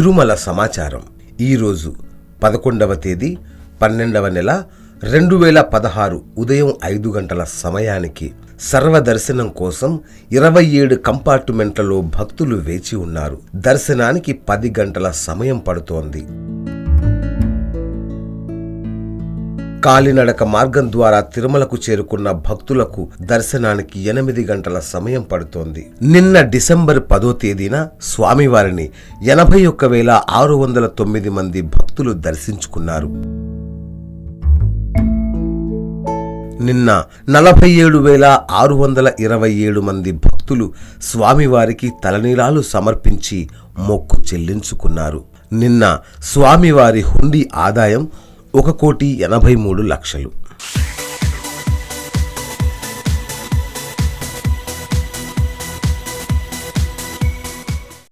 తిరుమల సమాచారం. ఈరోజు 11వ తేదీ 12వ నెల 2016 ఉదయం 5 గంటల సమయానికి సర్వదర్శనం కోసం 27 కంపార్ట్మెంట్లలో భక్తులు వేచి ఉన్నారు. దర్శనానికి 10 గంటల సమయం పడుతోంది. కాలినడక మార్గం ద్వారా తిరుమలకు చేరుకున్న భక్తులకు దర్శనానికి 8 గంటల సమయం పడుతోంది. నిన్న డిసెంబర్ 10వ తేదీన స్వామివారిని 81,609 మంది భక్తులు దర్శించుకున్నారు. నిన్న 47,627 మంది భక్తులు స్వామివారికి తలనీలాలు సమర్పించి మొక్కు చెల్లించుకున్నారు. నిన్న స్వామివారి హుండీ ఆదాయం 1,83,00,000.